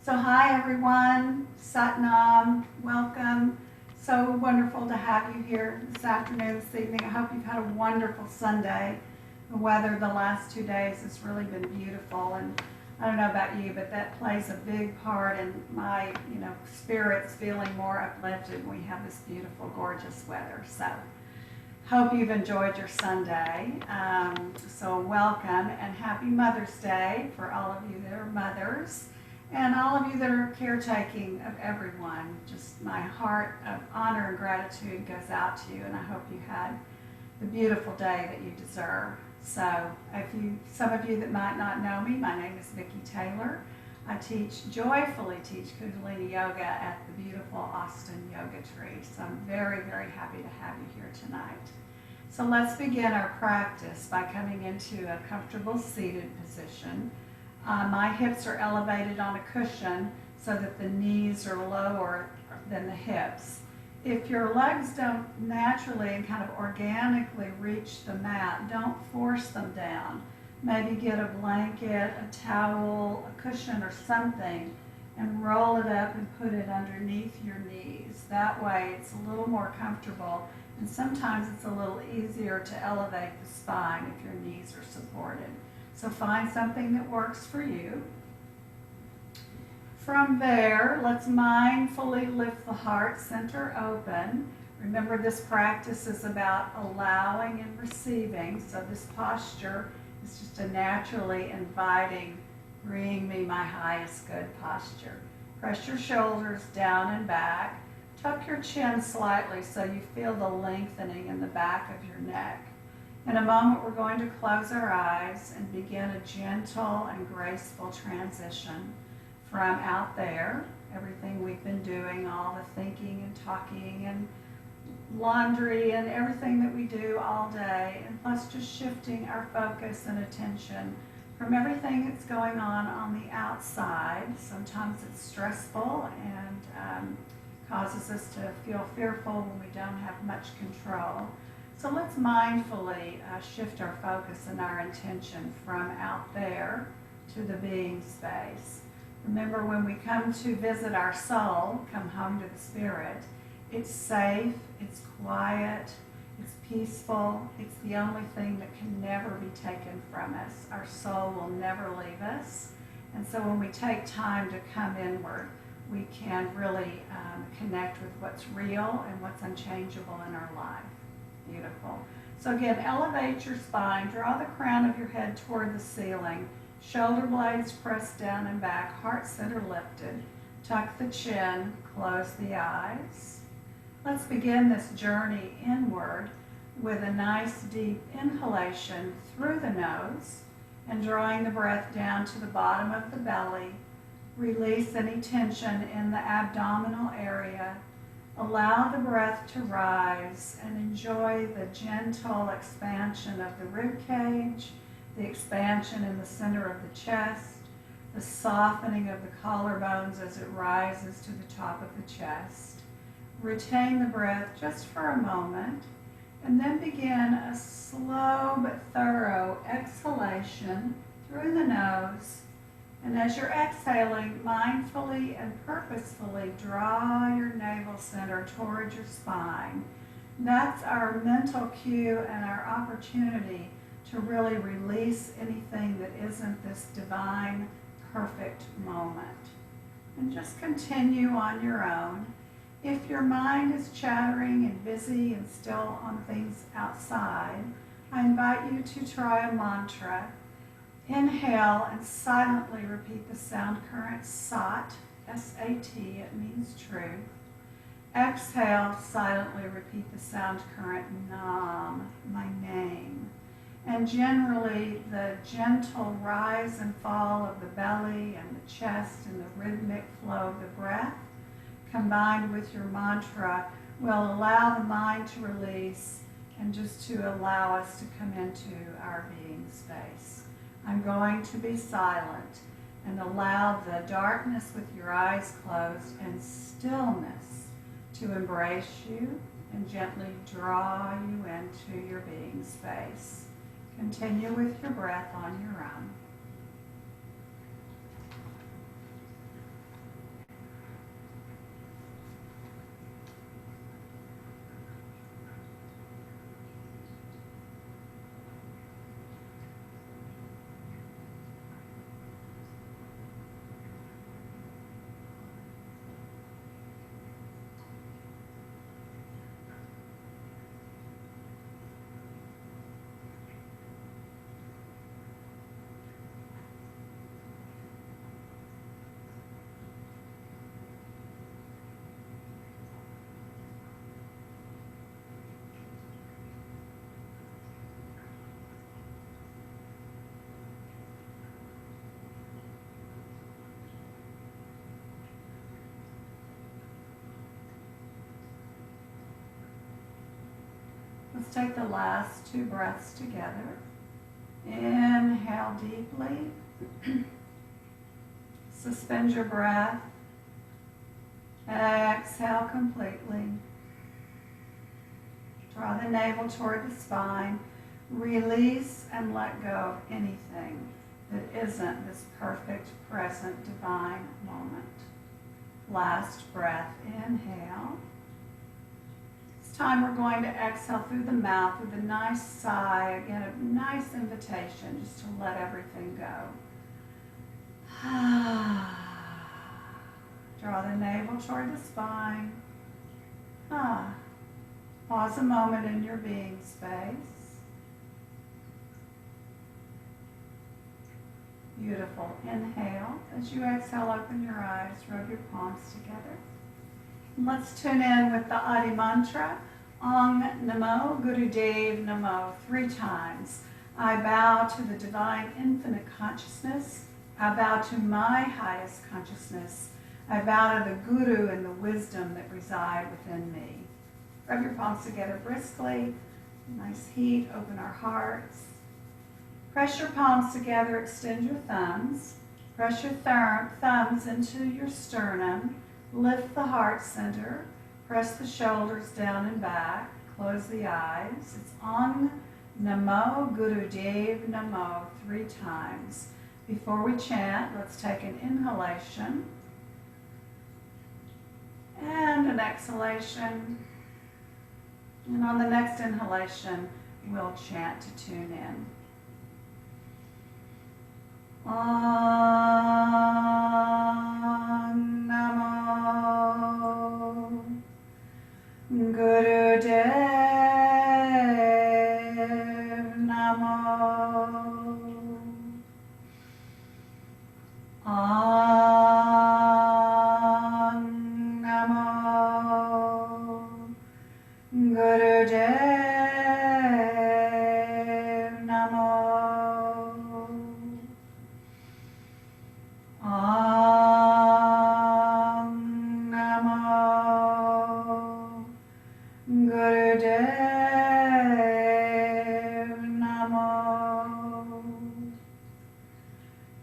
So hi everyone, Satnam, welcome. So wonderful to have you here this afternoon, this evening. I hope you've had a wonderful Sunday. The weather the last 2 days has really been beautiful, and I don't know about you, but that plays a big part in my, spirits feeling more uplifted when we have this beautiful, gorgeous weather. So hope you've enjoyed your Sunday. So welcome and happy Mother's Day for all of you that are mothers and all of you that are caretaking of everyone. Just my heart of honor and gratitude goes out to you, and I hope you had the beautiful day that you deserve. So some of you that might not know me, my name is Vikki Taylor. I joyfully teach Kundalini Yoga at the beautiful Austin Yoga Tree. So I'm very, very happy to have you here tonight. So let's begin our practice by coming into a comfortable seated position. My hips are elevated on a cushion so that the knees are lower than the hips. If your legs don't naturally and kind of organically reach the mat, don't force them down. Maybe get a blanket, a towel, a cushion or something, and roll it up and put it underneath your knees. That way it's a little more comfortable, and sometimes it's a little easier to elevate the spine if your knees are supported. So find something that works for you. From there, let's mindfully lift the heart center open. Remember, this practice is about allowing and receiving, so this posture is just a naturally inviting, bring me my highest good posture. Press your shoulders down and back. Tuck your chin slightly so you feel the lengthening in the back of your neck. In a moment, we're going to close our eyes and begin a gentle and graceful transition from out there, everything we've been doing, all the thinking and talking and laundry and everything that we do all day, and plus just shifting our focus and attention from everything that's going on the outside. Sometimes it's stressful and causes us to feel fearful when we don't have much control. So let's mindfully shift our focus and our intention from out there to the being space. Remember, when we come to visit our soul, come home to the spirit, it's safe, it's quiet, it's peaceful, it's the only thing that can never be taken from us. Our soul will never leave us. And so when we take time to come inward, we can really connect with what's real and what's unchangeable in our life. Beautiful. So again, elevate your spine, draw the crown of your head toward the ceiling, shoulder blades pressed down and back, heart center lifted. Tuck the chin, close the eyes. Let's begin this journey inward with a nice deep inhalation through the nose and drawing the breath down to the bottom of the belly. Release any tension in the abdominal area. Allow the breath to rise and enjoy the gentle expansion of the rib cage, the expansion in the center of the chest, the softening of the collarbones as it rises to the top of the chest. Retain the breath just for a moment, and then begin a slow but thorough exhalation through the nose. And as you're exhaling, mindfully and purposefully draw your navel center towards your spine. That's our mental cue and our opportunity to really release anything that isn't this divine, perfect moment. And just continue on your own. If your mind is chattering and busy and still on things outside, I invite you to try a mantra. Inhale and silently repeat the sound current SAT, S-A-T, it means truth. Exhale, silently repeat the sound current NAM, my name. And generally, the gentle rise and fall of the belly and the chest and the rhythmic flow of the breath, combined with your mantra, will allow the mind to release and just to allow us to come into our being space. I'm going to be silent and allow the darkness with your eyes closed and stillness to embrace you and gently draw you into your being space. Continue with your breath on your own. Let's take the last 2 breaths together. Inhale deeply. Suspend your breath. Exhale completely. Draw the navel toward the spine. Release and let go of anything that isn't this perfect, present, divine moment. Last breath, inhale. This time we're going to exhale through the mouth with a nice sigh. Again, a nice invitation just to let everything go. Draw the navel toward the spine. Pause a moment in your being space. Beautiful. Inhale. As you exhale, open your eyes, rub your palms together. And let's tune in with the Adi mantra. Om Namo Gurudev Namo 3 times. I bow to the divine infinite consciousness. I bow to my highest consciousness. I bow to the Guru and the wisdom that reside within me. Rub your palms together briskly. Nice heat. Open our hearts. Press your palms together, extend your thumbs. Press your thumbs into your sternum. Lift the heart center. Press the shoulders down and back. Close the eyes. It's Om Namo Gurudev Namo 3 times. Before we chant, let's take an inhalation and an exhalation. And on the next inhalation, we'll chant to tune in. Om Namo Gurudev Namo. Om Namo Gurudev.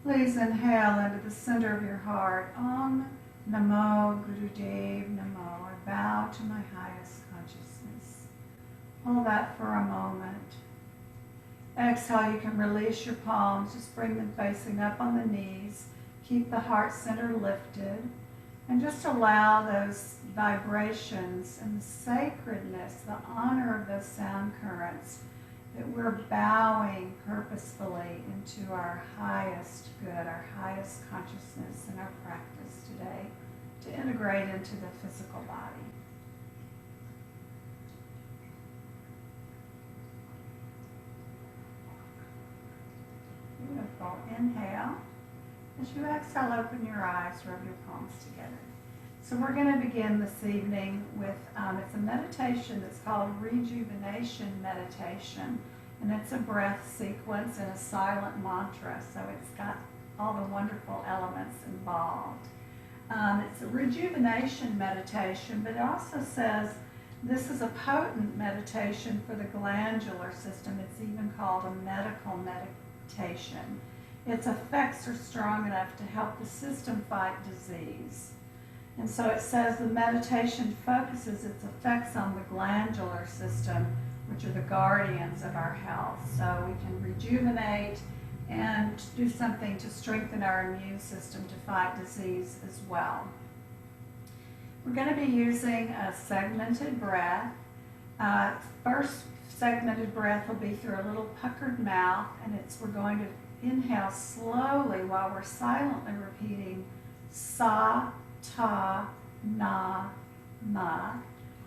Please inhale into the center of your heart. Om Namo Gurudev Namo. I bow to my highest consciousness. Hold that for a moment. Exhale, you can release your palms. Just bring them facing up on the knees. Keep the heart center lifted. And just allow those vibrations and the sacredness, the honor of those sound currents, that we're bowing purposefully into our highest good, our highest consciousness in our practice today, to integrate into the physical body. Beautiful. Inhale. As you exhale, open your eyes, rub your palms together. So we're going to begin this evening with, it's a meditation that's called Rejuvenation Meditation. And it's a breath sequence and a silent mantra. So it's got all the wonderful elements involved. It's a rejuvenation meditation, but it also says this is a potent meditation for the glandular system. It's even called a medical meditation. Its effects are strong enough to help the system fight disease. And so it says the meditation focuses its effects on the glandular system, which are the guardians of our health. So we can rejuvenate and do something to strengthen our immune system to fight disease as well. We're going to be using a segmented breath. First segmented breath will be through a little puckered mouth, and we're going to inhale slowly while we're silently repeating sa, ta, na, ma.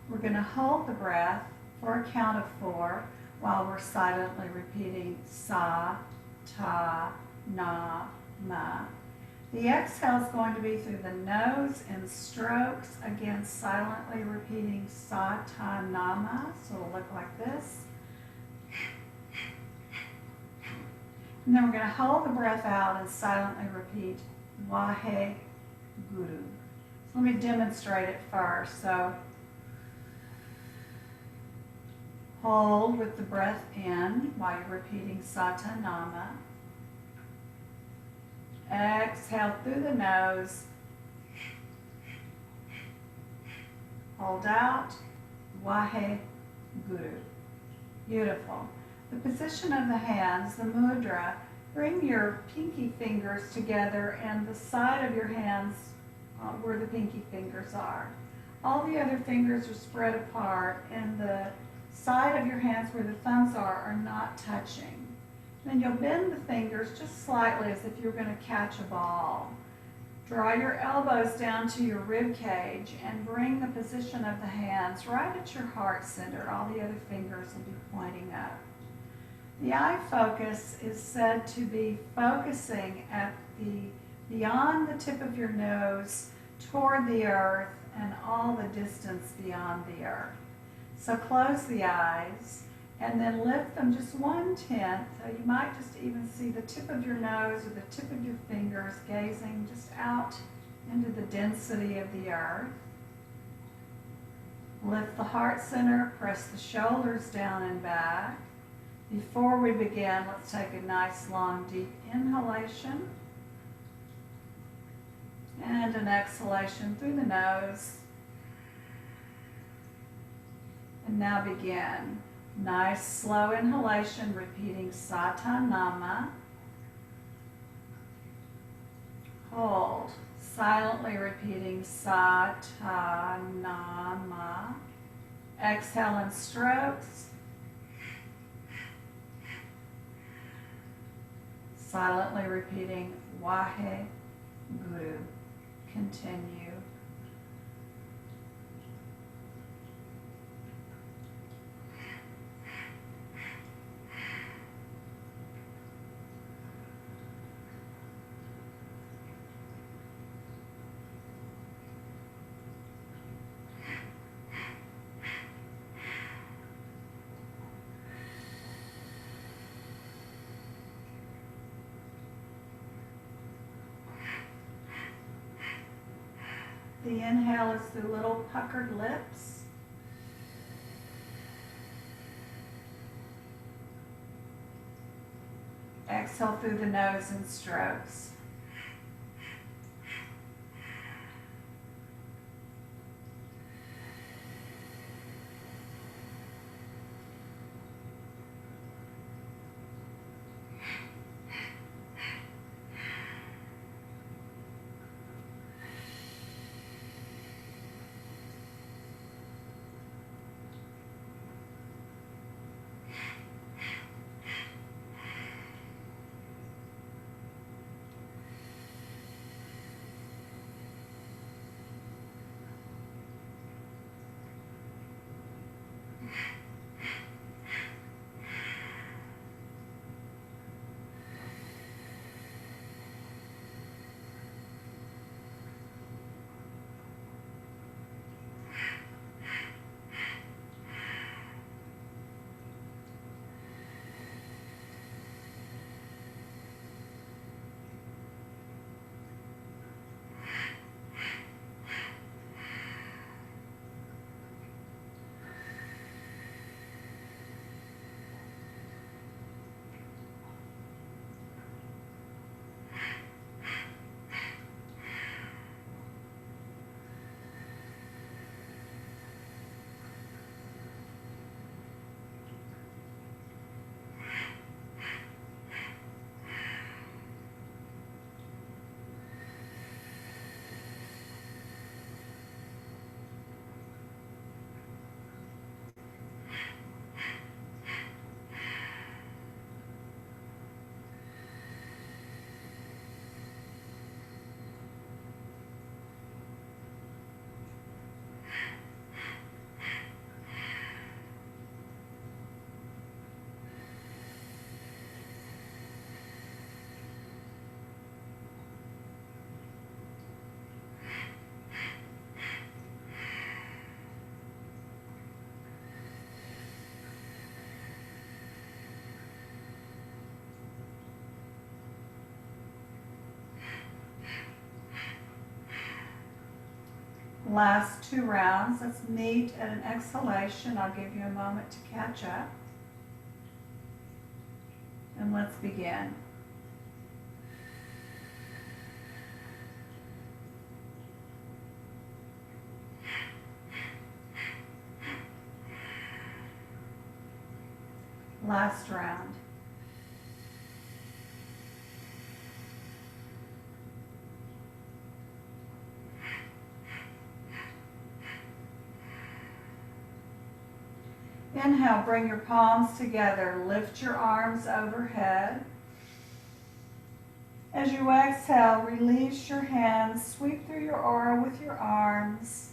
We're going to hold the breath for a count of 4 while we're silently repeating sa, ta, na, ma. The exhale is going to be through the nose in strokes, again silently repeating sa, ta, na, ma. So it'll look like this. And then we're going to hold the breath out and silently repeat Wahe Guru. So let me demonstrate it first. So Hold with the breath in while you're repeating Satanama. Exhale through the nose. Hold out. Wahe Guru. Beautiful. The position of the hands, the mudra, bring your pinky fingers together and the side of your hands where the pinky fingers are. All the other fingers are spread apart and the side of your hands where the thumbs are not touching. Then you'll bend the fingers just slightly as if you're going to catch a ball. Draw your elbows down to your rib cage and bring the position of the hands right at your heart center. All the other fingers will be pointing up. The eye focus is said to be focusing at beyond the tip of your nose toward the earth and all the distance beyond the earth. So close the eyes and then lift them just 1/10. You might just even see the tip of your nose or the tip of your fingers gazing just out into the density of the earth. Lift the heart center, press the shoulders down and back. Before we begin, let's take a nice long deep inhalation and an exhalation through the nose. And now begin. Nice slow inhalation, repeating Satanama. Hold. Silently repeating Satanama. Exhale in strokes. Silently repeating Wahe Guru. Continue. The inhale is through little puckered lips. Exhale through the nose in strokes. Last 2 rounds. Let's meet at an exhalation. I'll give you a moment to catch up. And let's begin. Last round. Inhale, bring your palms together. Lift your arms overhead. As you exhale, release your hands. Sweep through your aura with your arms.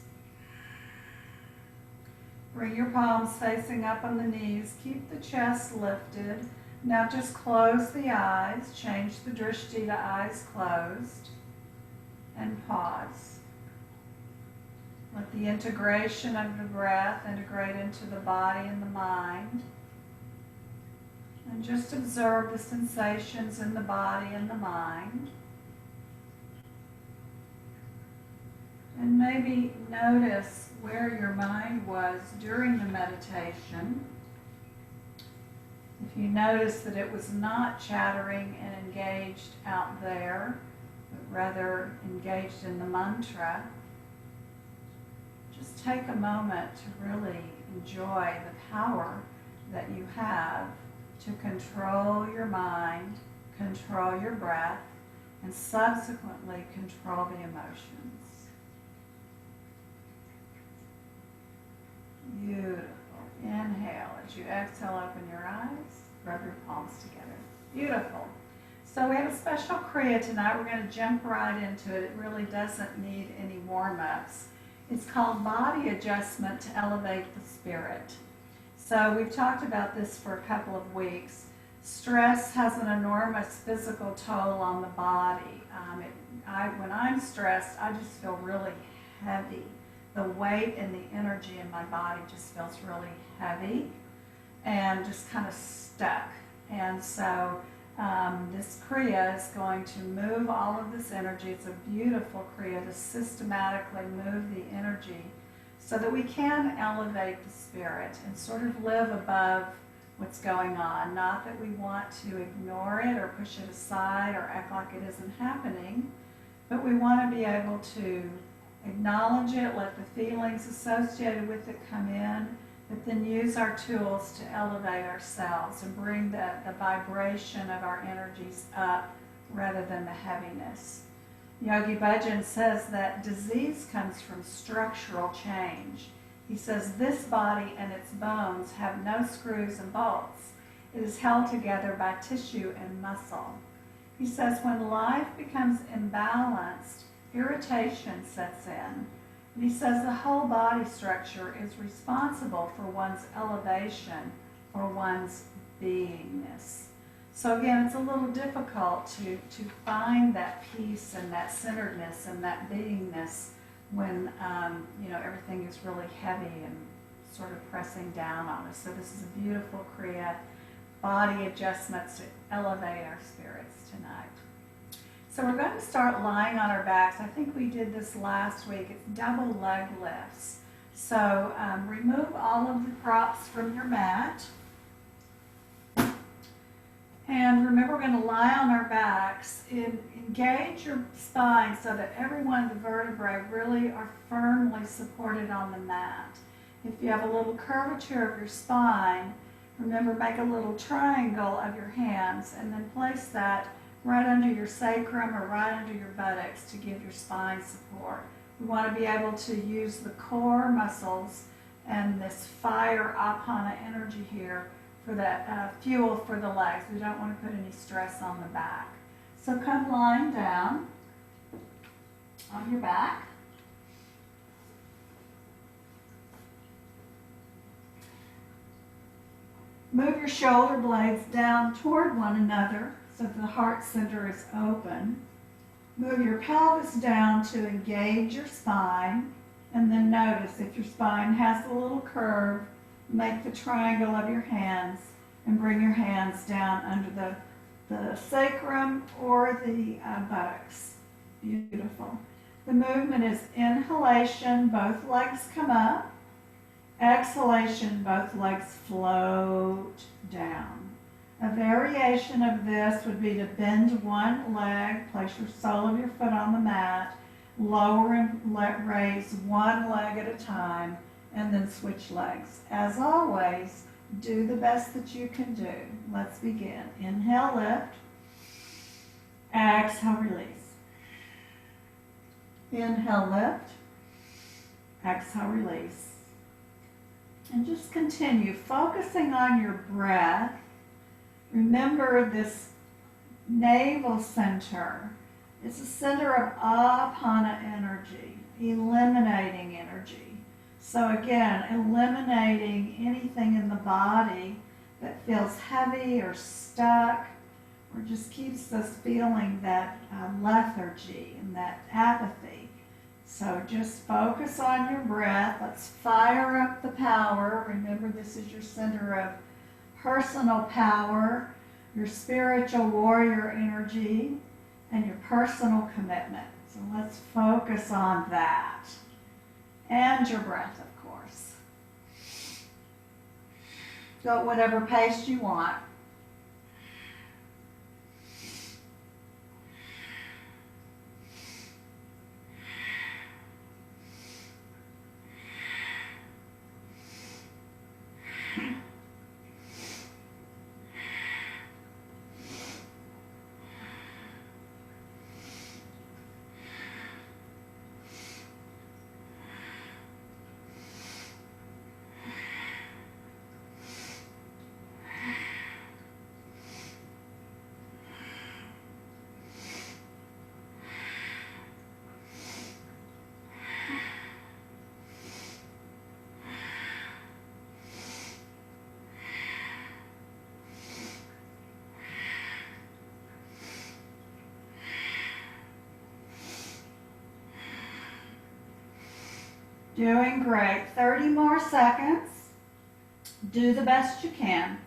Bring your palms facing up on the knees. Keep the chest lifted. Now just close the eyes. Change the drishti to eyes closed. And pause. Let the integration of the breath integrate into the body and the mind. And just observe the sensations in the body and the mind. And maybe notice where your mind was during the meditation. If you notice that it was not chattering and engaged out there, but rather engaged in the mantra, just take a moment to really enjoy the power that you have to control your mind, control your breath, and subsequently control the emotions. Beautiful. Inhale. As you exhale, open your eyes, rub your palms together. Beautiful. So we have a special Kriya tonight. We're going to jump right into it. It really doesn't need any warm-ups. It's called body adjustment to elevate the spirit. So we've talked about this for a couple of weeks. Stress has an enormous physical toll on the body. When I'm stressed, I just feel really heavy. The weight and the energy in my body just feels really heavy and just kind of stuck. And so this Kriya is going to move all of this energy. It's a beautiful Kriya to systematically move the energy so that we can elevate the spirit and sort of live above what's going on. Not that we want to ignore it or push it aside or act like it isn't happening, but we want to be able to acknowledge it, let the feelings associated with it come in, but then use our tools to elevate ourselves and bring the vibration of our energies up rather than the heaviness. Yogi Bhajan says that disease comes from structural change. He says this body and its bones have no screws and bolts. It is held together by tissue and muscle. He says when life becomes imbalanced, irritation sets in. And he says the whole body structure is responsible for one's elevation or one's beingness. So again, it's a little difficult to find that peace and that centeredness and that beingness when everything is really heavy and sort of pressing down on us. So this is a beautiful Kriya, body adjustments to elevate our spirits tonight. So we're going to start lying on our backs. I think we did this last week. It's double leg lifts. So remove all of the props from your mat. And remember, we're going to lie on our backs. Engage your spine so that every one of the vertebrae really are firmly supported on the mat. If you have a little curvature of your spine, remember, make a little triangle of your hands and then place that right under your sacrum or right under your buttocks to give your spine support. We want to be able to use the core muscles and this fire apana energy here for that fuel for the legs. We don't want to put any stress on the back. So come lying down on your back. Move your shoulder blades down toward one another so that the heart center is open. Move your pelvis down to engage your spine, and then notice if your spine has a little curve, make the triangle of your hands and bring your hands down under the sacrum or the buttocks. Beautiful. The movement is inhalation, both legs come up. Exhalation, both legs float down. A variation of this would be to bend one leg, place your sole of your foot on the mat, lower and raise one leg at a time, and then switch legs. As always, do the best that you can do. Let's begin. Inhale, lift. Exhale, release. Inhale, lift. Exhale, release. And just continue focusing on your breath. Remember, this navel center is a center of apana energy, eliminating energy. So again, eliminating anything in the body that feels heavy or stuck or just keeps us feeling that lethargy and that apathy. So just focus on your breath. Let's fire up the power. Remember, this is your center of personal power, your spiritual warrior energy, and your personal commitment. So let's focus on that. And your breath, of course. Go at whatever pace you want. Doing great. 30 more seconds. Do the best you can.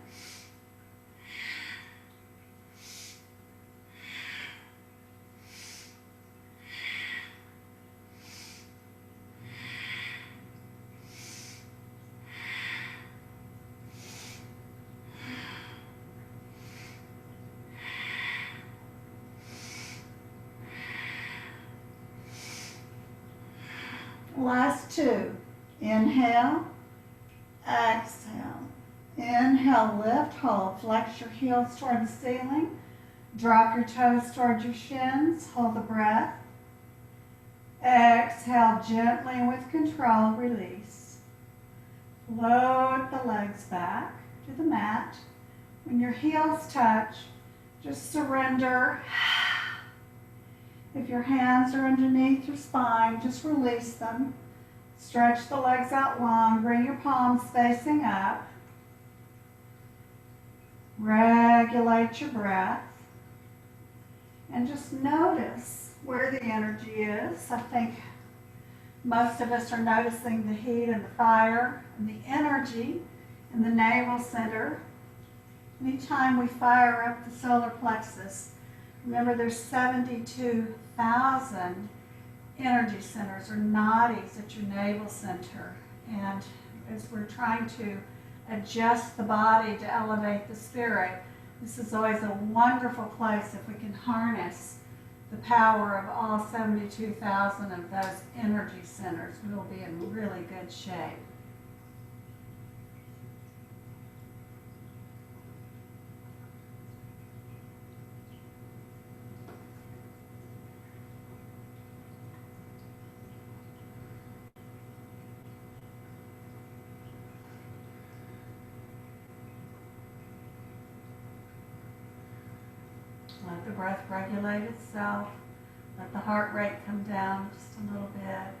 Last two. Inhale, exhale. Inhale, lift, hold. Flex your heels toward the ceiling. Drop your toes toward your shins. Hold the breath. Exhale, gently and with control, release. Float the legs back to the mat. When your heels touch, just surrender. If your hands are underneath your spine, just release them. Stretch the legs out long. Bring your palms facing up. Regulate your breath. And just notice where the energy is. I think most of us are noticing the heat and the fire and the energy in the navel center. Anytime we fire up the solar plexus, remember, there's 72,000 energy centers or nadis at your navel center. And as we're trying to adjust the body to elevate the spirit, this is always a wonderful place if we can harness the power of all 72,000 of those energy centers. We'll be in really good shape. Let the breath regulate itself. Let the heart rate come down just a little bit.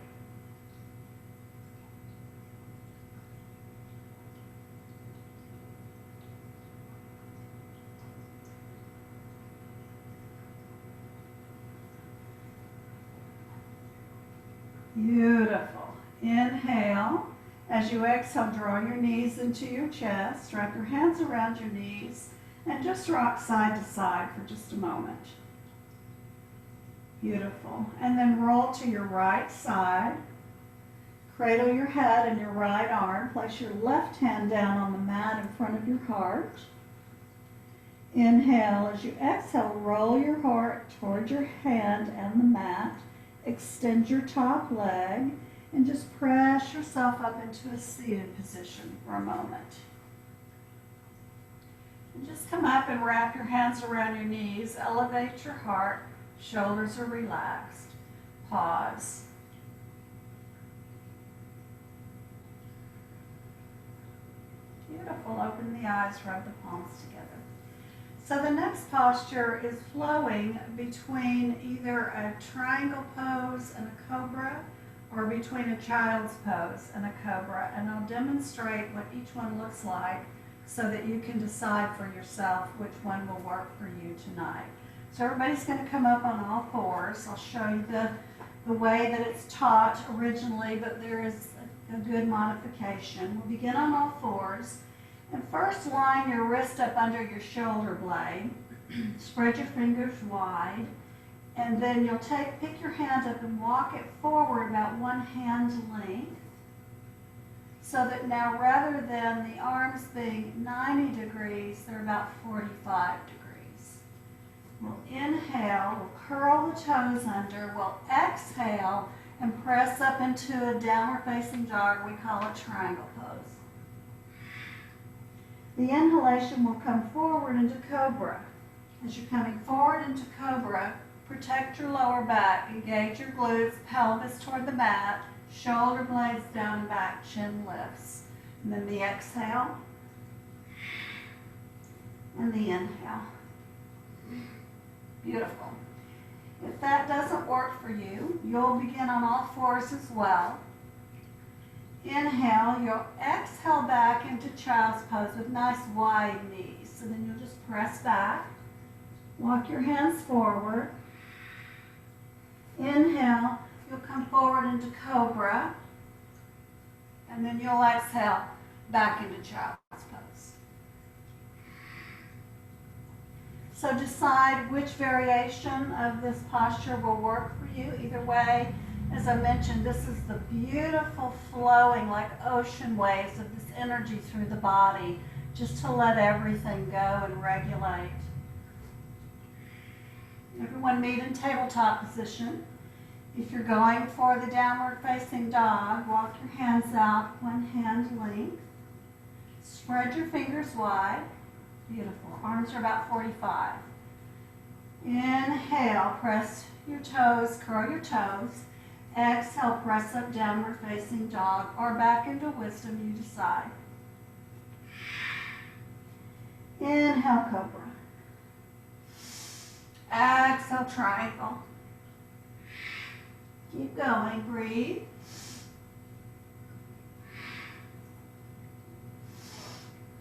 Beautiful. Inhale. As you exhale, draw your knees into your chest. Wrap your hands around your knees and just rock side to side for just a moment. Beautiful. And then roll to your right side. Cradle your head in your right arm. Place your left hand down on the mat in front of your heart. Inhale. As you exhale, roll your heart toward your hand and the mat. Extend your top leg and just press yourself up into a seated position for a moment. And just come up and wrap your hands around your knees. Elevate your heart. Shoulders are relaxed. Pause. Beautiful. Open the eyes, rub the palms together. So the next posture is flowing between either a triangle pose and a cobra, or between a child's pose and a cobra. And I'll demonstrate what each one looks like so that you can decide for yourself which one will work for you tonight. So everybody's going to come up on all fours. I'll show you the way that it's taught originally, but there is a good modification. We'll begin on all fours. And first, line your wrist up under your shoulder blade. Spread your fingers wide. And then you'll pick your hand up and walk it forward about 1 hand length. So that now, rather than the arms being 90 degrees, they're about 45 degrees. We'll inhale, we'll curl the toes under, we'll exhale and press up into a downward facing dog. We call it triangle pose. The inhalation will come forward into cobra. As you're coming forward into cobra, protect your lower back, engage your glutes, pelvis toward the mat, shoulder blades down and back, chin lifts. And then the exhale and the inhale. Beautiful. If that doesn't work for you, you'll begin on all fours as well. Inhale, you'll exhale back into child's pose with nice wide knees. So then you'll just press back, walk your hands forward. Inhale, you'll come forward into cobra, and then you'll exhale back into child's pose. So decide which variation of this posture will work for you. Either way, as I mentioned, this is the beautiful flowing, like ocean waves of this energy through the body, just to let everything go and regulate. Everyone meet in tabletop position. If you're going for the downward facing dog, walk your hands out 1 hand length. Spread your fingers wide. Beautiful. Arms are about 45. Inhale, press your toes, curl your toes. Exhale, press up, downward facing dog, or back into wisdom, you decide. Inhale, cobra. Exhale, triangle. Keep going, breathe.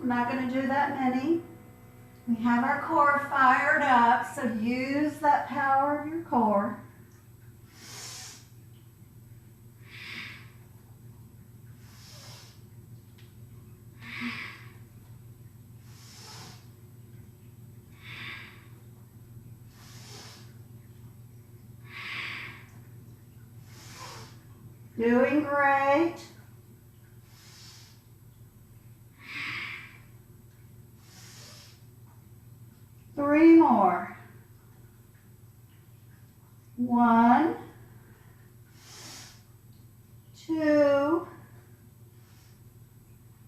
We're not going to do that many. We have our core fired up, so use that power of your core. Doing great. Three more. 1, 2,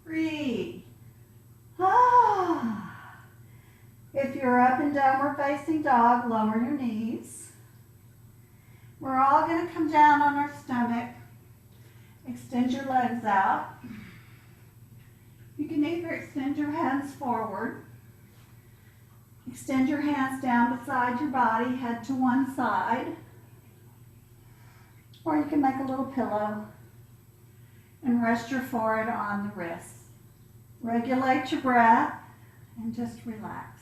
3. If you're up in downward facing dog, lower your knees. We're all going to come down on our stomach. Extend your legs out. You can either extend your hands forward, extend your hands down beside your body, head to one side, or you can make a little pillow and rest your forehead on the wrists. Regulate your breath and just relax.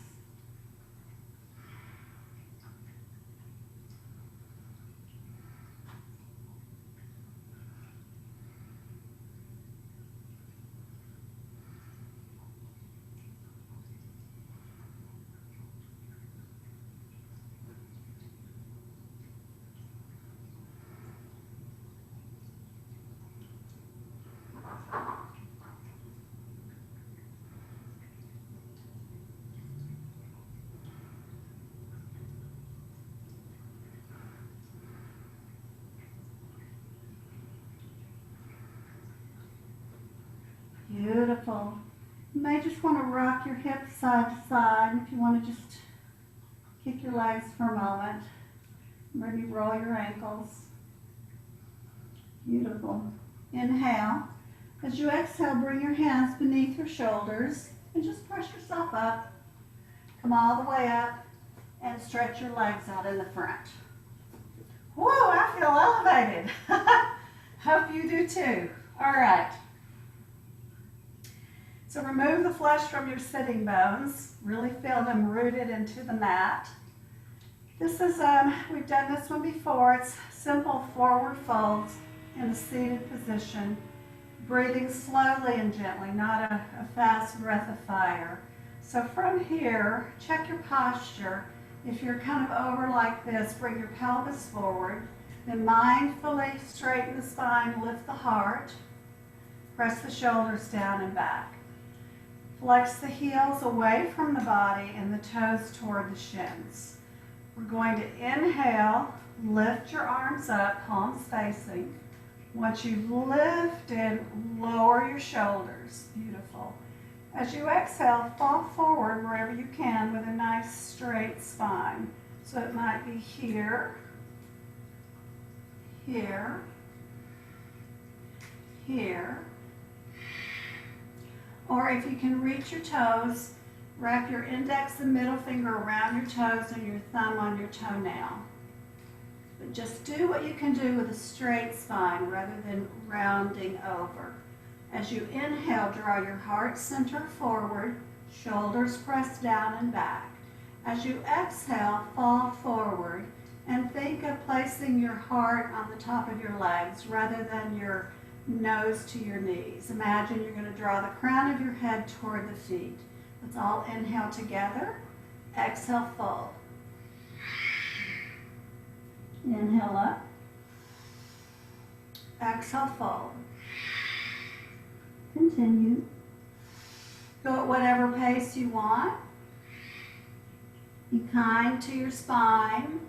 Beautiful. You may just want to rock your hips side to side if you want to just kick your legs for a moment. Maybe roll your ankles. Beautiful. Inhale. As you exhale, bring your hands beneath your shoulders and just press yourself up. Come all the way up and stretch your legs out in the front. Whoa, I feel elevated. Hope you do too. All right. So remove the flesh from your sitting bones. Really feel them rooted into the mat. This is, we've done this one before. It's simple forward folds in a seated position. Breathing slowly and gently, not a fast breath of fire. So from here, check your posture. If you're kind of over like this, bring your pelvis forward. Then mindfully straighten the spine, lift the heart. Press the shoulders down and back. Flex the heels away from the body and the toes toward the shins. We're going to inhale, lift your arms up, palms facing. Once you've lifted, lower your shoulders. Beautiful. As you exhale, fall forward wherever you can with a nice straight spine. So it might be here, here, here. Or if you can reach your toes, wrap your index and middle finger around your toes and your thumb on your toenail. But just do what you can do with a straight spine rather than rounding over. As you inhale, draw your heart center forward, shoulders pressed down and back. As you exhale, fall forward and think of placing your heart on the top of your legs rather than your nose to your knees. Imagine you're going to draw the crown of your head toward the feet. Let's all inhale together. Exhale, fold. Inhale up. Exhale, fold. Continue. Go at whatever pace you want. Be kind to your spine.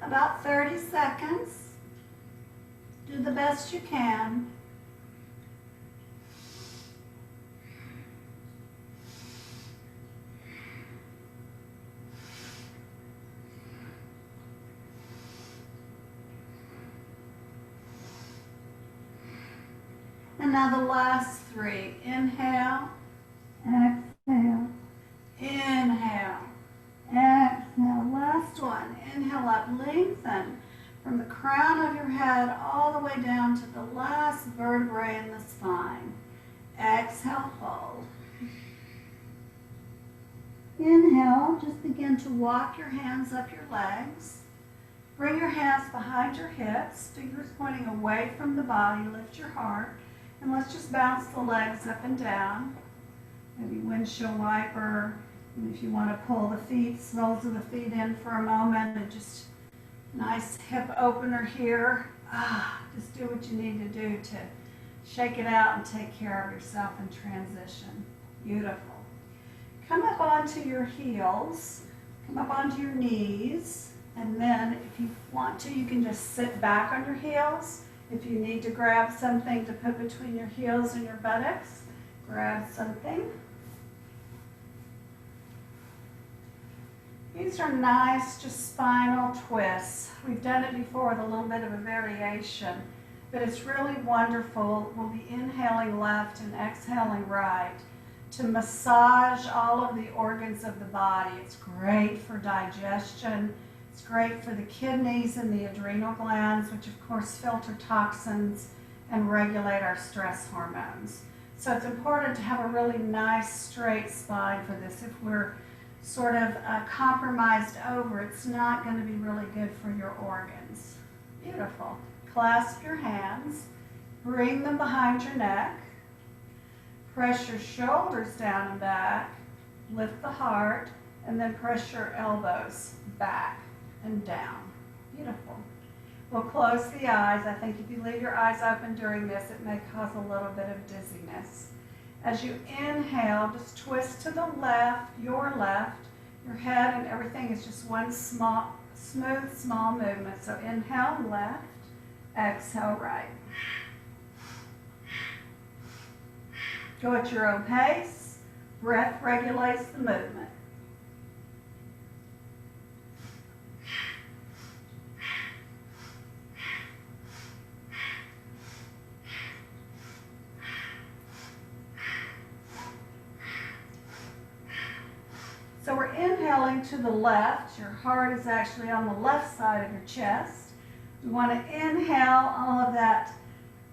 About 30 seconds. Do the best you can. And now the last three. Inhale, exhale, inhale, exhale. Last one. Inhale up, lengthen from the crown of your head all the way down to the last vertebrae in the spine. Exhale, fold. Inhale, just begin to walk your hands up your legs. Bring your hands behind your hips, fingers pointing away from the body, lift your heart, and let's just bounce the legs up and down. Maybe windshield wiper, and if you want to pull the feet, soles of the feet in for a moment, and just nice hip opener here. Just do what you need to do to shake it out and take care of yourself in transition. Beautiful. Come up onto your heels, come up onto your knees, and then if you want to, you can just sit back on your heels. If you need to grab something to put between your heels and your buttocks, grab something. These are nice, just spinal twists. We've done it before with a little bit of a variation, but it's really wonderful. We'll be inhaling left and exhaling right to massage all of the organs of the body. It's great for digestion. It's great for the kidneys and the adrenal glands, which of course filter toxins and regulate our stress hormones. So it's important to have a really nice straight spine for this. If we're sort of compromised over, it's not going to be really good for your organs. Beautiful. Clasp your hands, bring them behind your neck, press your shoulders down and back, lift the heart, and then press your elbows back and down. Beautiful. We'll close the eyes. I think if you leave your eyes open during this, it may cause a little bit of dizziness. As you inhale, just twist to the left, your head and everything is just one smooth, small movement. So inhale left, exhale right. Go at your own pace. Breath regulates the movement. So we're inhaling to the left. Your heart is actually on the left side of your chest. We want to inhale all of that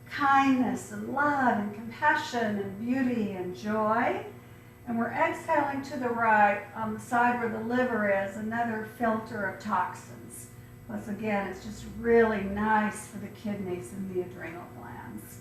kindness and love and compassion and beauty and joy. And we're exhaling to the right on the side where the liver is, another filter of toxins. Plus again, it's just really nice for the kidneys and the adrenal glands.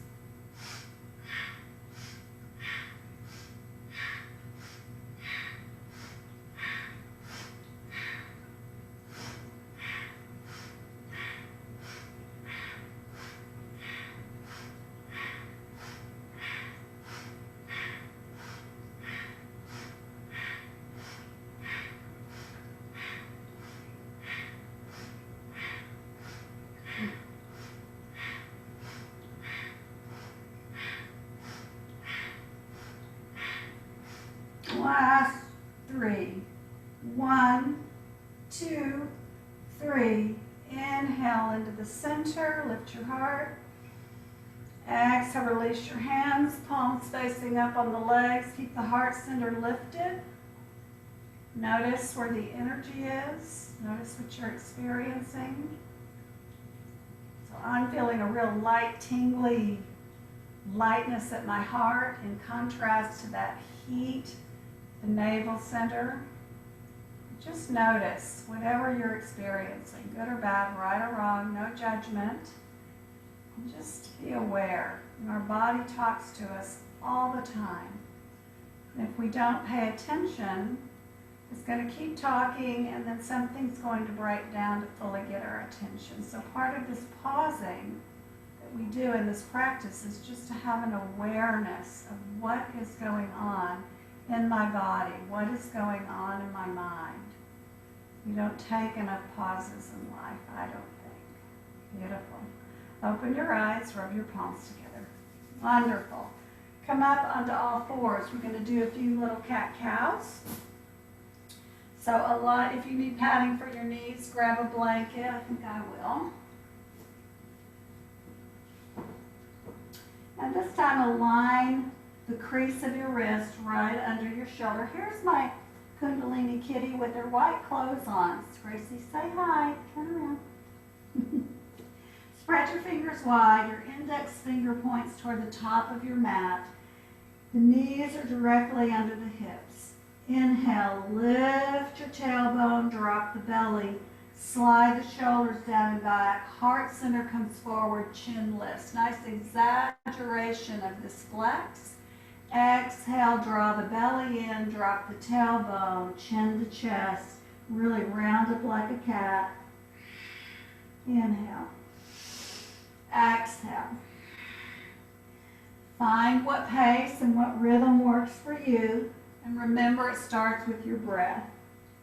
Last 3. 1, 2, 3. Inhale into the center. Lift your heart. Exhale, release your hands. Palms facing up on the legs. Keep the heart center lifted. Notice where the energy is. Notice what you're experiencing. So I'm feeling a real light, tingly lightness at my heart in contrast to that heat, the navel center. Just notice whatever you're experiencing, good or bad, right or wrong, no judgment. And just be aware. And our body talks to us all the time. And if we don't pay attention, it's going to keep talking, and then something's going to break down to fully get our attention. So part of this pausing that we do in this practice is just to have an awareness of what is going on in my body, what is going on in my mind. We don't take enough pauses in life, I don't think. Beautiful. Open your eyes, rub your palms together. Wonderful. Come up onto all fours. We're going to do a few little cat-cows. So if you need padding for your knees, grab a blanket. I think I will. And this time align the crease of your wrist right under your shoulder. Here's my Kundalini kitty with her white clothes on. Gracie, say hi. Turn around. Spread your fingers wide. Your index finger points toward the top of your mat. The knees are directly under the hips. Inhale, lift your tailbone, drop the belly. Slide the shoulders down and back. Heart center comes forward, chin lifts. Nice exaggeration of this flex. Exhale, draw the belly in, drop the tailbone, chin to chest. Really round up like a cat. Inhale. Exhale. Find what pace and what rhythm works for you. And remember, it starts with your breath.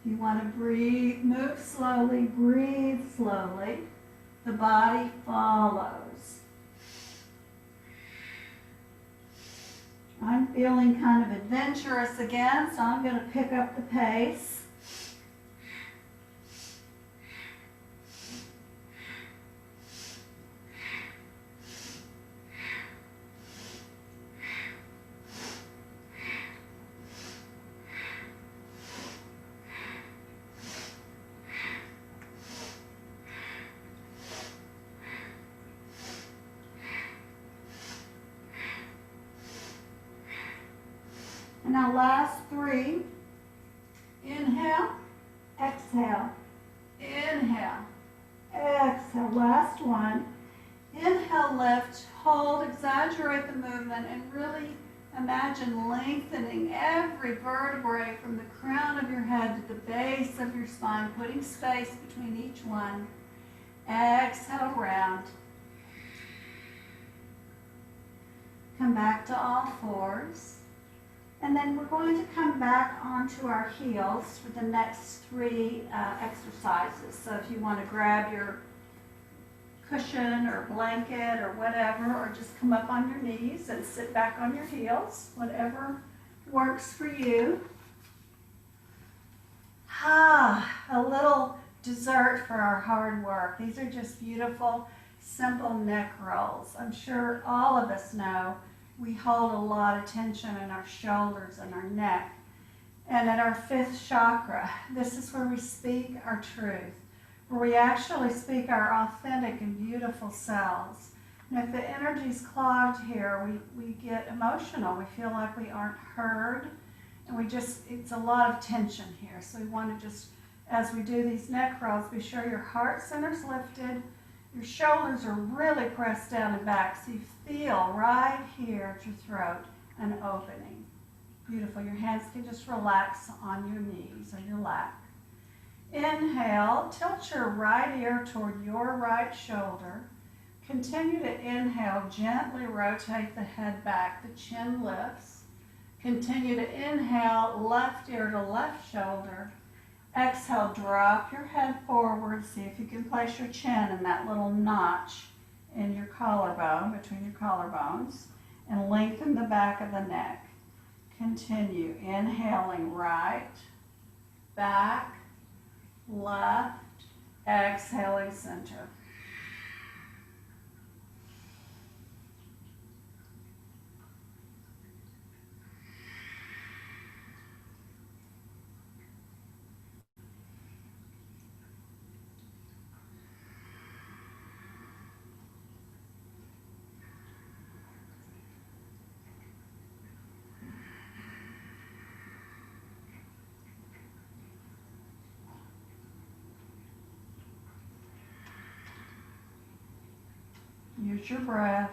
If you want to breathe, move slowly, breathe slowly. The body follows. I'm feeling kind of adventurous again, so I'm going to pick up the pace. Now last 3. Inhale, exhale, inhale, exhale. Last one. inhale, lift, hold, exaggerate the movement, and really imagine lengthening every vertebrae from the crown of your head to the base of your spine, putting space between each one. Exhale, round. Come back to all fours. And then we're going to come back onto our heels for the next three exercises. So if you want to grab your cushion or blanket or whatever, or just come up on your knees and sit back on your heels, whatever works for you. A little dessert for our hard work. These are just beautiful, simple neck rolls. I'm sure all of us know we hold a lot of tension in our shoulders and our neck. And at our fifth chakra, this is where we speak our truth, where we actually speak our authentic and beautiful selves. And if the energy's clogged here, we get emotional. We feel like we aren't heard. And it's a lot of tension here. So we want to just, as we do these neck rolls, be sure your heart center's lifted, your shoulders are really pressed down and back, so you feel right here at your throat an opening. Beautiful. Your hands can just relax on your knees or your lap. Inhale, tilt your right ear toward your right shoulder. Continue to inhale, gently rotate the head back, the chin lifts. Continue to inhale, left ear to left shoulder. Exhale, drop your head forward. See if you can place your chin in that little notch in your collarbone, between your collarbones, and lengthen the back of the neck. Continue, inhaling right, back, left, exhaling center. Use your breath.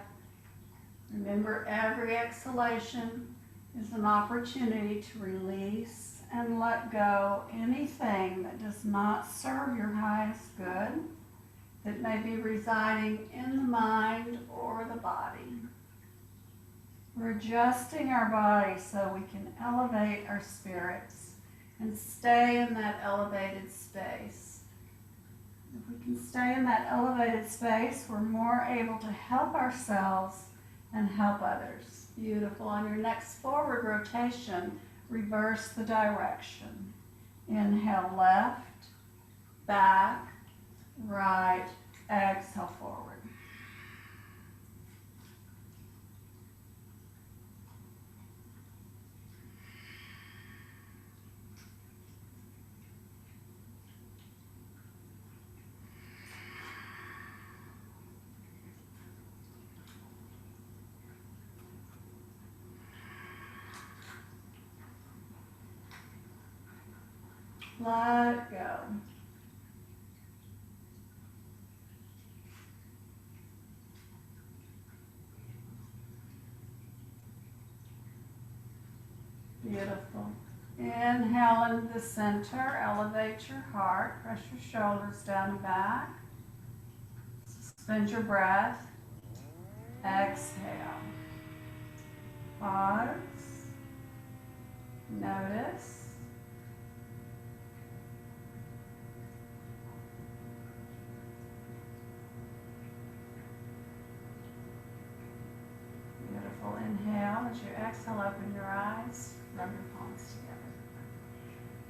Remember, every exhalation is an opportunity to release and let go anything that does not serve your highest good, that may be residing in the mind or the body. We're adjusting our body so we can elevate our spirits and stay in that elevated space. If we can stay in that elevated space, we're more able to help ourselves and help others. Beautiful. On your next forward rotation, reverse the direction. Inhale, left, back, right, exhale, forward. Let go. Beautiful. Inhale into the center, elevate your heart, press your shoulders down and back. Suspend your breath. Exhale. Pause. Notice. Beautiful. Inhale. As you exhale, open your eyes. Rub your palms together.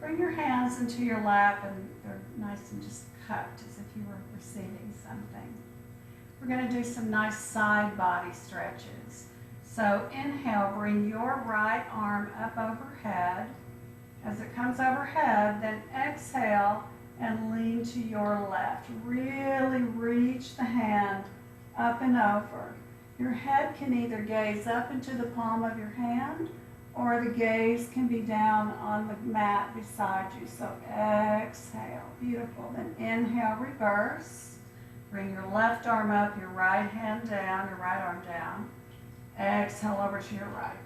Bring your hands into your lap, and they're nice and just cupped as if you were receiving something. We're going to do some nice side body stretches. So inhale, bring your right arm up overhead. As it comes overhead, then exhale and lean to your left. Really reach the hand up and over. Your head can either gaze up into the palm of your hand or the gaze can be down on the mat beside you. So exhale, beautiful. Then inhale, reverse. Bring your left arm up, your right hand down, your right arm down. Exhale over to your right.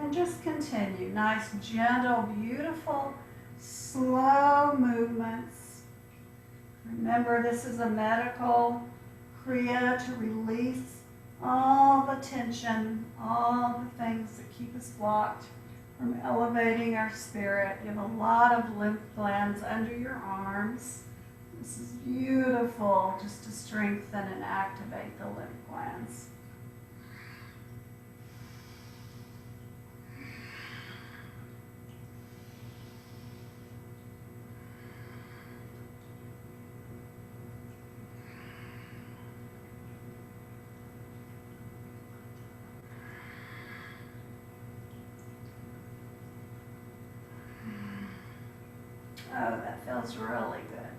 And just continue. Nice, gentle, beautiful, slow movements. Remember, this is a medical kriya to release all the tension, all the things that keep us blocked from elevating our spirit. You have a lot of lymph glands under your arms. This is beautiful just to strengthen and activate the lymph glands. Oh, that feels really good.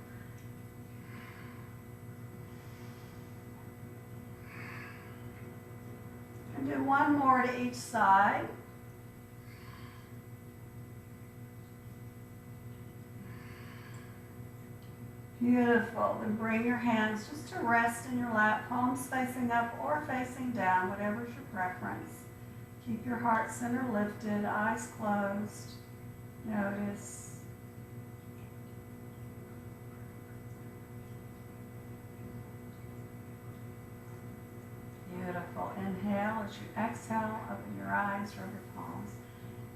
And do one more to each side. Beautiful. Then bring your hands just to rest in your lap, palms facing up or facing down, whatever's your preference. Keep your heart center lifted, eyes closed. Notice. Beautiful. Inhale. As you exhale, open your eyes, rub your palms.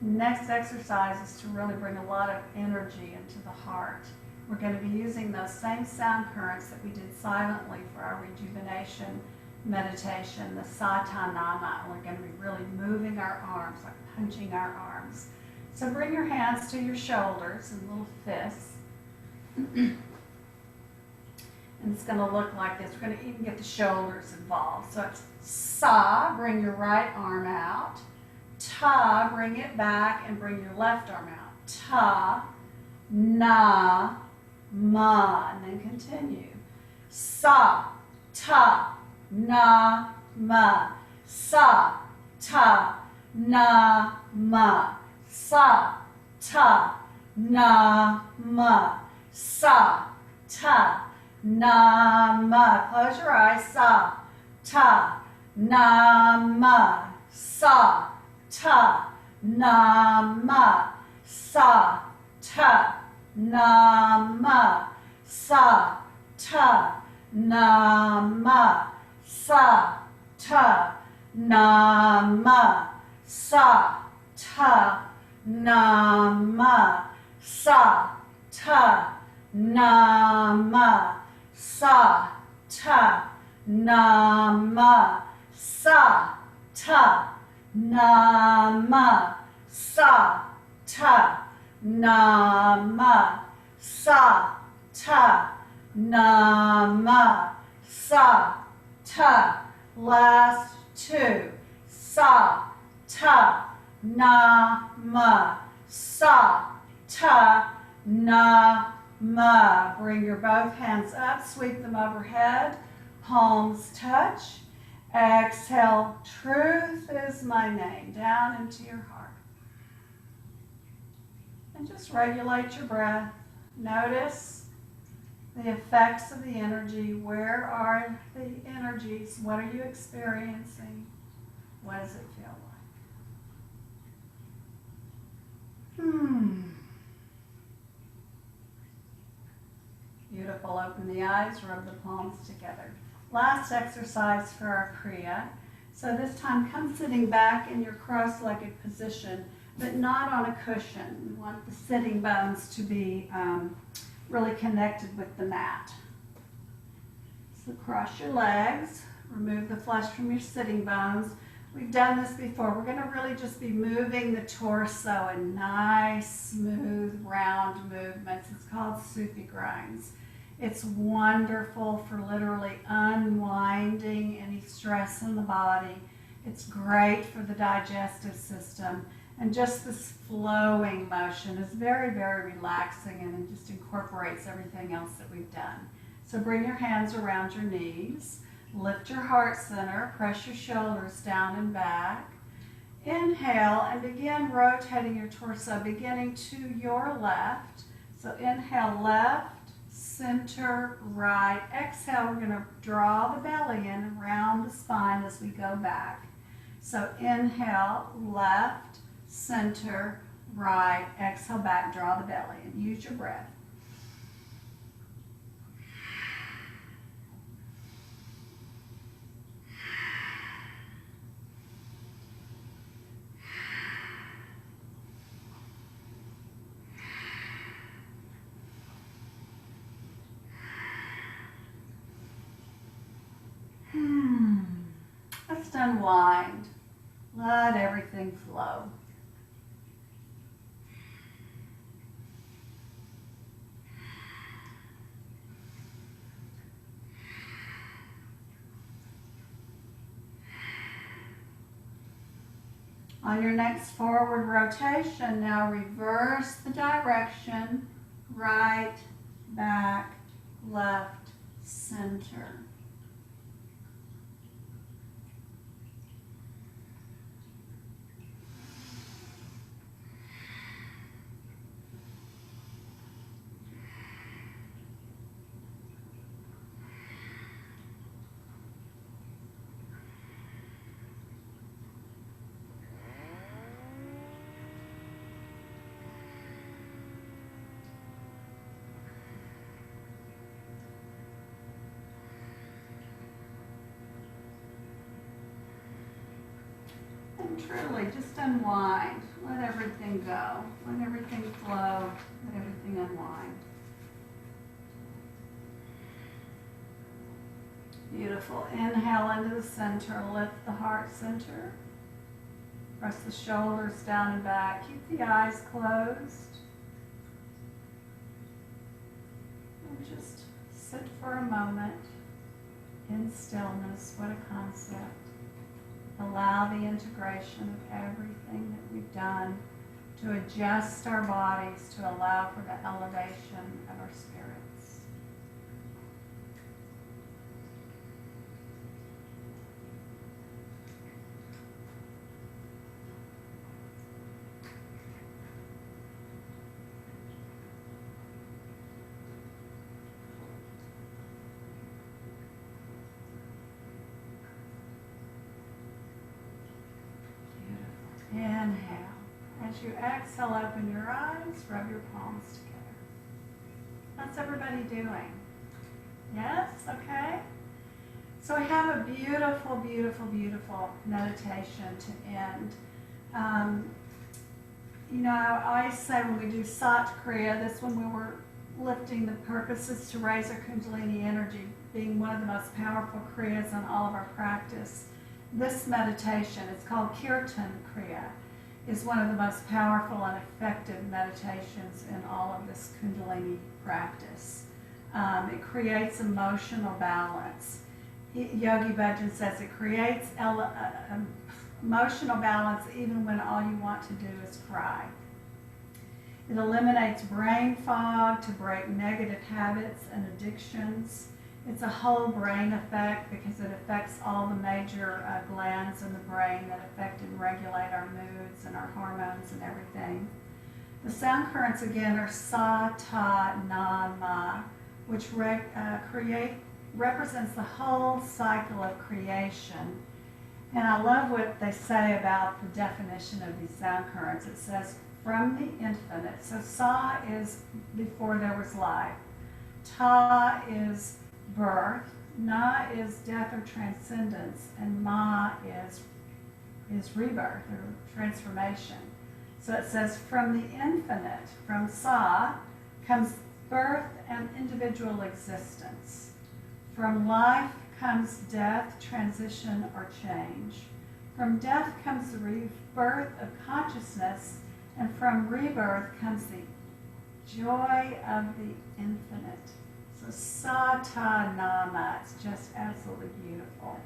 Next exercise is to really bring a lot of energy into the heart. We're going to be using those same sound currents that we did silently for our rejuvenation meditation, the satanana. We're going to be really moving our arms, like punching our arms. So bring your hands to your shoulders in little fists. And it's going to look like this. We're going to even get the shoulders involved. So it's sa, bring your right arm out. Ta, bring it back and bring your left arm out. Ta, na, ma, and then continue. Sa, ta, na, ma. Sa, ta, na, ma. Sa, ta, na, ma. Sa, ta, na, ma. Close your eyes. Sa, ta, na, ma. Sa, ta, na, ma. Sa, ta, na, ma. Sa, ta, na, ma. Sa, ta, na, ma. Sa, ta, na, ma. Sa, ta, na, ma. Sa, ta, na, ma. Sa, ta, na, ma. Sa, ta, na, ma. Sa, ta, na, ma. Sa, ta. Last two. Sa, ta, na, ma. Sa, ta, na, ma. Bring your both hands up, sweep them overhead, palms touch. Exhale, truth is my name, down into your heart. And just regulate your breath. Notice the effects of the energy. Where are the energies? What are you experiencing? What does it feel like? Beautiful. Open the eyes, rub the palms together. Last exercise for our kriya. So this time come sitting back in your cross-legged position, but not on a cushion. You want the sitting bones to be really connected with the mat. So cross your legs, remove the flesh from your sitting bones. We've done this before. We're going to really just be moving the torso in nice, smooth, round movements. It's called Sufi grinds. It's wonderful for literally unwinding any stress in the body. It's great for the digestive system. And just this flowing motion is very, very relaxing, and it just incorporates everything else that we've done. So bring your hands around your knees. Lift your heart center. Press your shoulders down and back. Inhale and begin rotating your torso, beginning to your left. So inhale, left, center, right. Exhale, we're going to draw the belly in around the spine as we go back. So inhale, left, center, right. Exhale, back, draw the belly in. Use your breath. Just unwind. Let everything flow. On your next forward rotation, now reverse the direction. Right, back, left, center. And truly, just unwind. Let everything go. Let everything flow. Let everything unwind. Beautiful. Inhale into the center. Lift the heart center. Press the shoulders down and back. Keep the eyes closed. And just sit for a moment in stillness. What a concept. Allow the integration of everything that we've done to adjust our bodies to allow for the elevation of our spirits. Inhale. As you exhale, open your eyes, rub your palms together. How's everybody doing? Yes? Okay? So we have a beautiful, beautiful, beautiful meditation to end. I always say when we do Sat Kriya, this one we were lifting the purposes to raise our Kundalini energy, being one of the most powerful Kriyas in all of our practice. This meditation, it's called Kirtan Kriya, is one of the most powerful and effective meditations in all of this Kundalini practice. It creates emotional balance. Yogi Bhajan says it creates emotional balance even when all you want to do is cry. It eliminates brain fog to break negative habits and addictions. It's a whole brain effect because it affects all the major glands in the brain that affect and regulate our moods and our hormones and everything. The sound currents again are Sa, Ta, Na, Ma, which represents the whole cycle of creation. And I love what they say about the definition of these sound currents. It says, from the infinite. So Sa is before there was life. Ta is birth, Na is death or transcendence, and Ma is rebirth or transformation. So it says from the infinite, from Sa, comes birth and individual existence. From life comes death, transition, or change. From death comes the rebirth of consciousness, and from rebirth comes the joy of the infinite. So Sa, Ta, Na, Ma, it's just absolutely beautiful.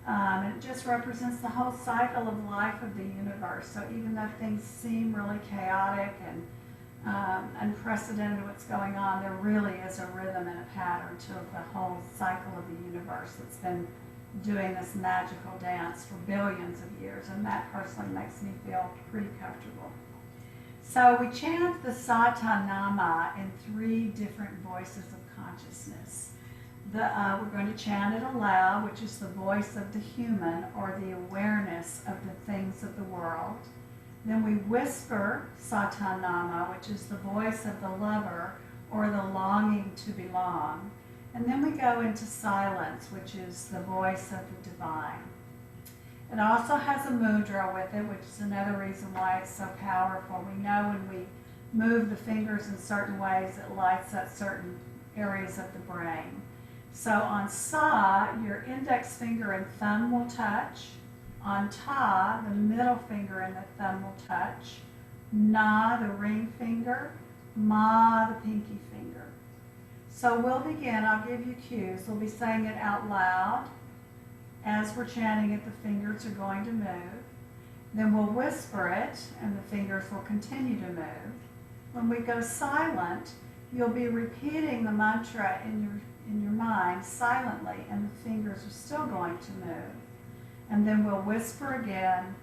It just represents the whole cycle of life of the universe. So even though things seem really chaotic and unprecedented what's going on, there really is a rhythm and a pattern to the whole cycle of the universe that's been doing this magical dance for billions of years, and that personally makes me feel pretty comfortable. So we chant the Satanama in 3 different voices of consciousness. We're going to chant it aloud, which is the voice of the human or the awareness of the things of the world. Then we whisper Satanama, which is the voice of the lover or the longing to belong. And then we go into silence, which is the voice of the divine. It also has a mudra with it, which is another reason why it's so powerful. We know when we move the fingers in certain ways, it lights up certain areas of the brain. So on Sa, your index finger and thumb will touch. On Ta, the middle finger and the thumb will touch. Na, the ring finger. Ma, the pinky finger. So we'll begin. I'll give you cues. We'll be saying it out loud. As we're chanting it, the fingers are going to move. Then we'll whisper it, and the fingers will continue to move. When we go silent, you'll be repeating the mantra in your mind silently, and the fingers are still going to move. And then we'll whisper again,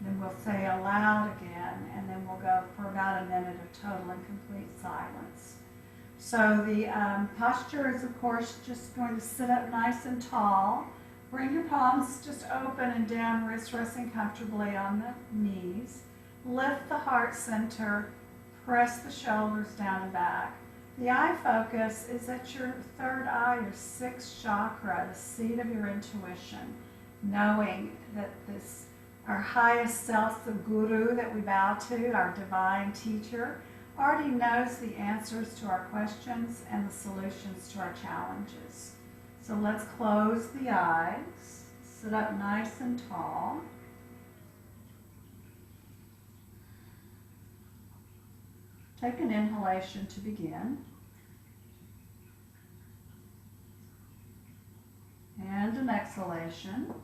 then we'll say aloud again, and then we'll go for about a minute of total and complete silence. So the posture is, of course, just going to sit up nice and tall. Bring your palms just open and down, wrists resting comfortably on the knees. Lift the heart center, press the shoulders down and back. The eye focus is at your 3rd eye, your 6th chakra, the seat of your intuition, knowing that our highest self, the guru that we bow to, our divine teacher, already knows the answers to our questions and the solutions to our challenges. So let's close the eyes, sit up nice and tall. Take an inhalation to begin. And an exhalation.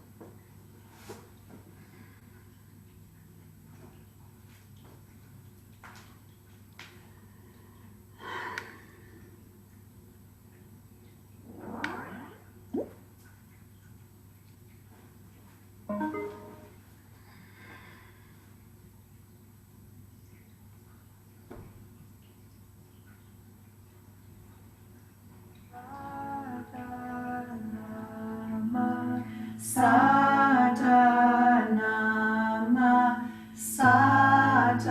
Satanama, Satanama,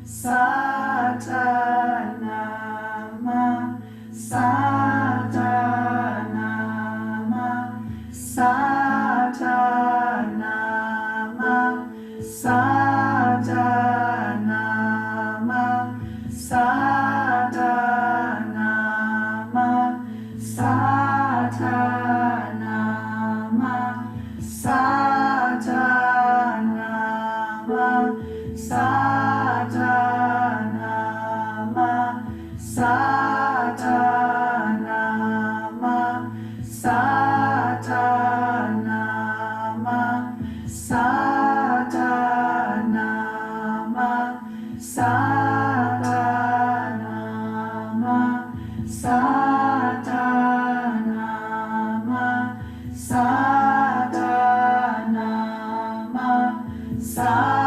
Satanama, Satanama, Satanama, Satanama, Satanama, Satanama, Satanama, Satanama, Satanama, Satanama, Satanama, Satanama, Satanama, Satanama, Satanama,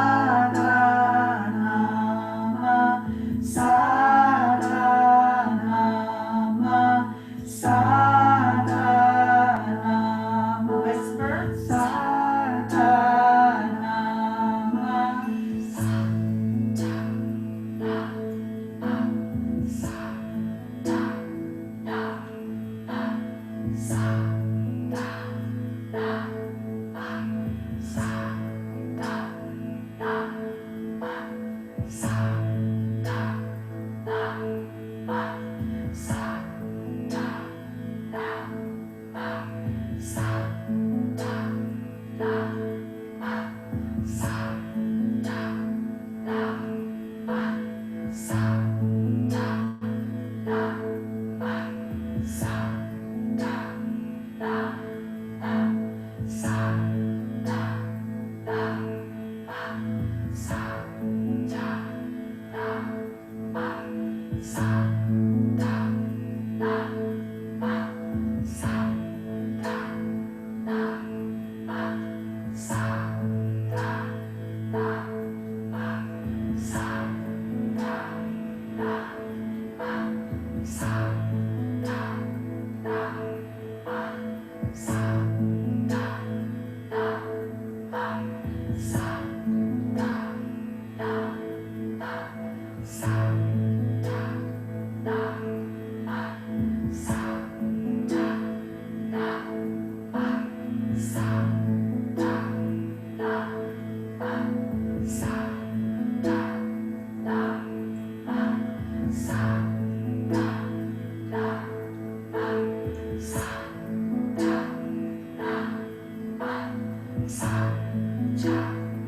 Satanama, Satanama, whisper, Satanama, Satanama, Sa, cha.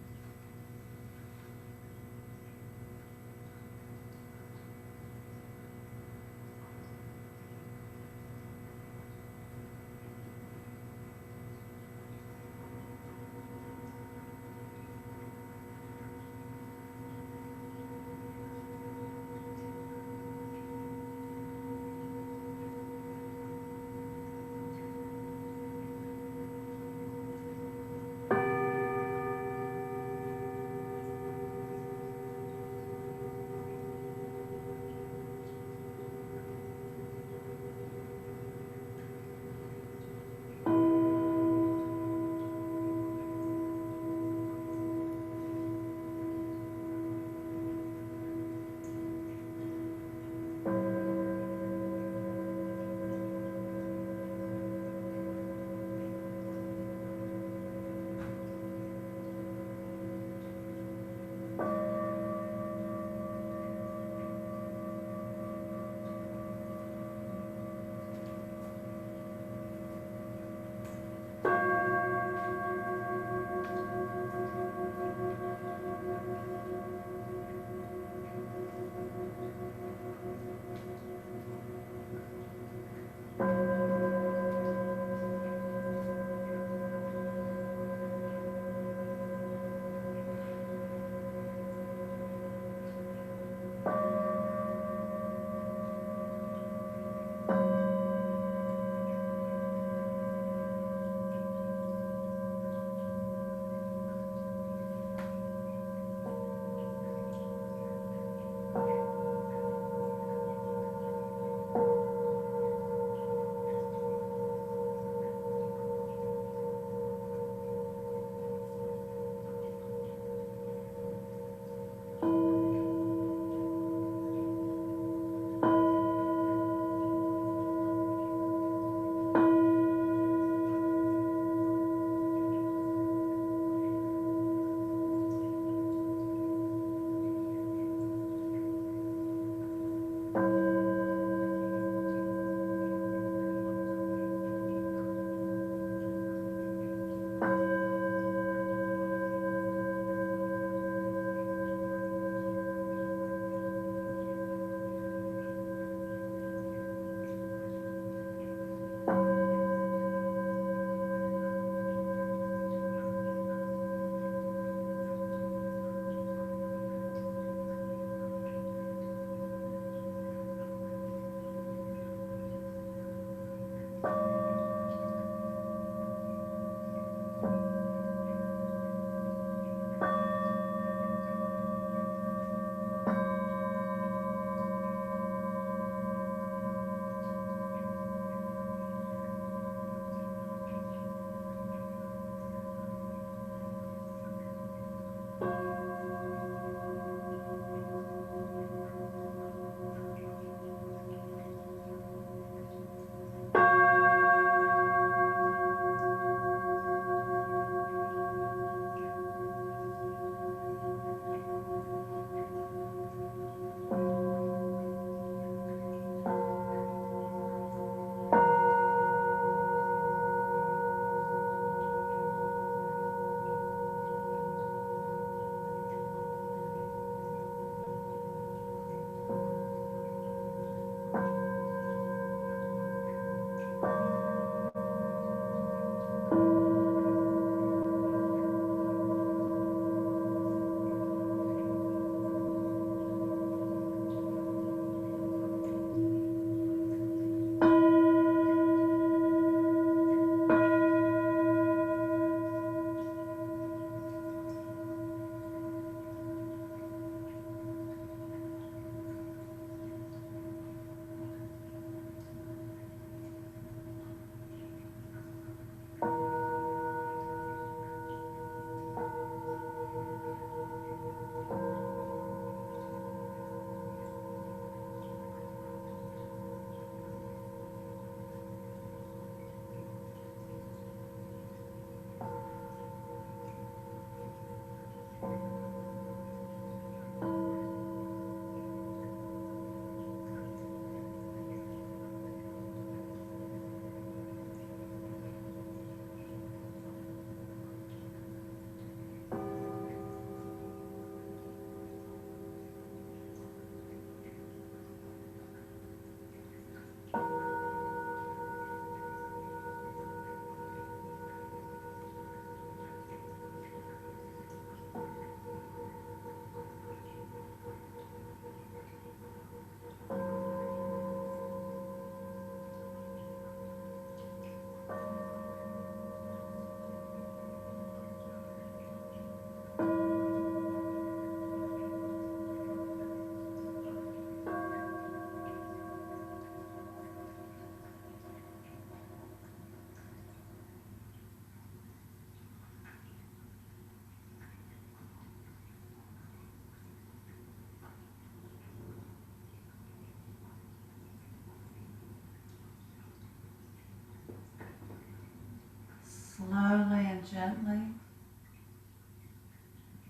Slowly and gently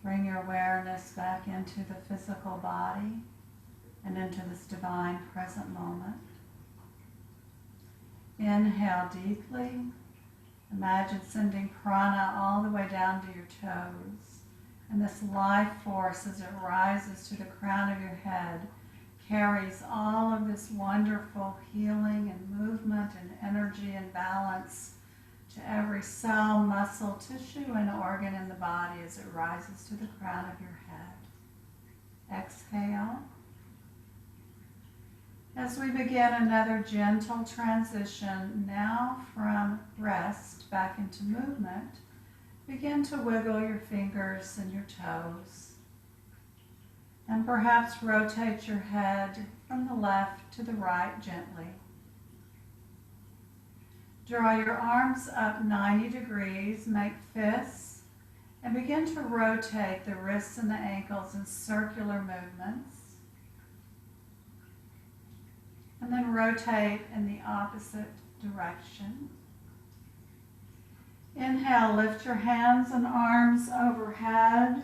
bring your awareness back into the physical body and into this divine present moment. Inhale deeply. Imagine sending prana all the way down to your toes. And this life force, as it rises to the crown of your head, carries all of this wonderful healing and movement and energy and balance to every cell, muscle, tissue, and organ in the body as it rises to the crown of your head. Exhale. As we begin another gentle transition, now from rest back into movement, begin to wiggle your fingers and your toes. And perhaps rotate your head from the left to the right gently. Draw your arms up 90 degrees, make fists, and begin to rotate the wrists and the ankles in circular movements. And then rotate in the opposite direction. Inhale, lift your hands and arms overhead.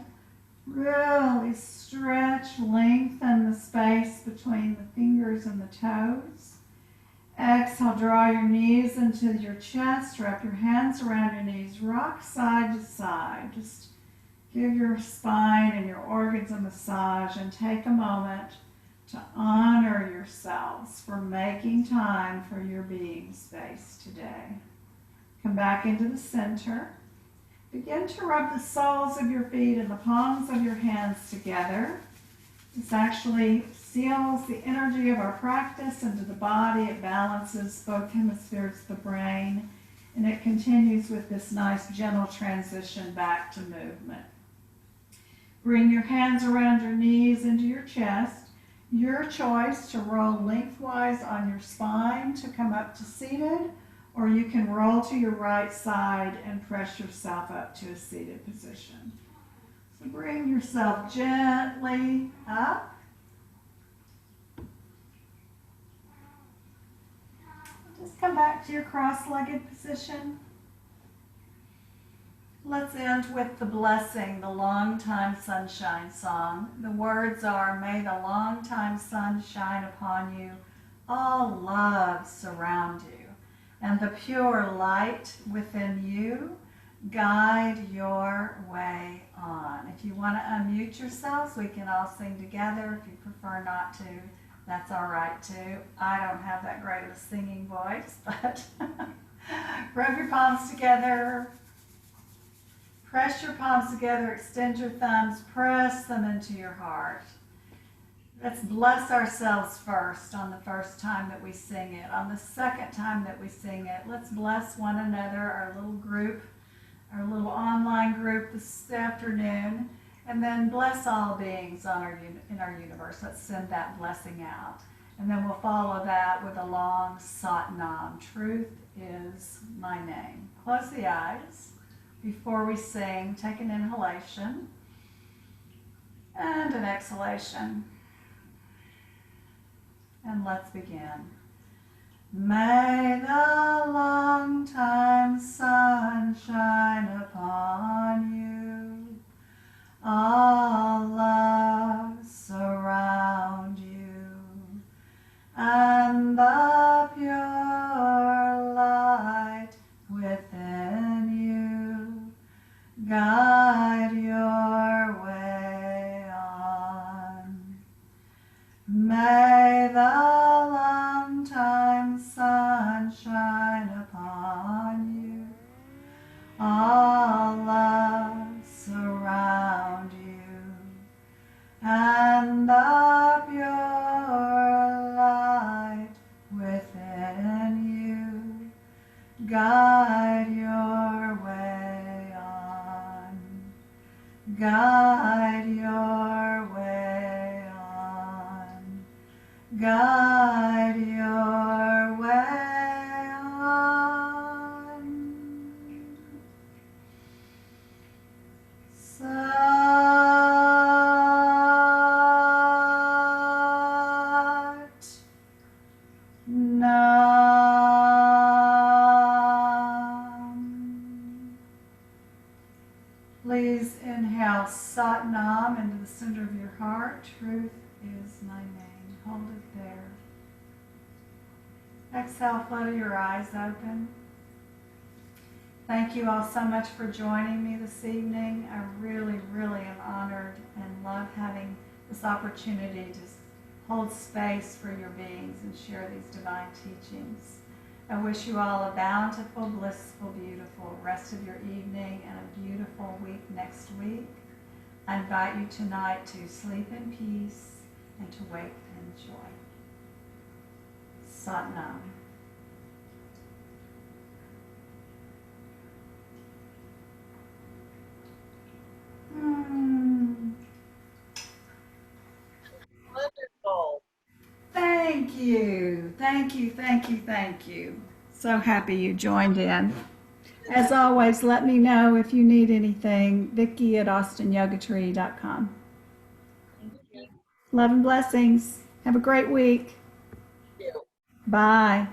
Really stretch, lengthen the space between the fingers and the toes. Exhale, draw your knees into your chest, wrap your hands around your knees, rock side to side. Just give your spine and your organs a massage and take a moment to honor yourselves for making time for your being space today. Come back into the center. Begin to rub the soles of your feet and the palms of your hands together. This actually seals the energy of our practice into the body. It balances both hemispheres of the brain, and it continues with this nice gentle transition back to movement. Bring your hands around your knees into your chest. Your choice to roll lengthwise on your spine to come up to seated, or you can roll to your right side and press yourself up to a seated position. So bring yourself gently up. Just come back to your cross-legged position. Let's end with the blessing, the long time sunshine song. The words are, may the long time sun shine upon you, all love surround you, and the pure light within you guide your way on. If you want to unmute yourselves, we can all sing together. If you prefer not to, that's all right too. I don't have that great of a singing voice, but rub your palms together. Press your palms together, extend your thumbs, press them into your heart. Let's bless ourselves first on the first time that we sing it. On the second time that we sing it, let's bless one another, our little group, our little online group this afternoon, and then bless all beings in our universe. Let's send that blessing out. And then we'll follow that with a long Sat Nam. Truth is my name. Close the eyes. Before we sing, take an inhalation and an exhalation. And let's begin. May the long time sun shine upon you. All love surround you. And the pure light within you guide your way on. May the long time sun shine upon you. All love surround you, and the pure light within you guide your way on. Guide your way on. Guide your way on. Sat Nam. Please inhale Sat Nam into the center of your heart. Truth is my name. Hold it there. Exhale, flutter your eyes open. Thank you all so much for joining me this evening. I really, really am honored and love having this opportunity to hold space for your beings and share these divine teachings. I wish you all a bountiful, blissful, beautiful rest of your evening and a beautiful week next week. I invite you tonight to sleep in peace and to wake in joy. Sat Nam. Wonderful. Thank you. Thank you, thank you, thank you. So happy you joined in. As always, let me know if you need anything. Vikki at austinyogatree.com. Thank you. Love and blessings. Have a great week. You. Bye.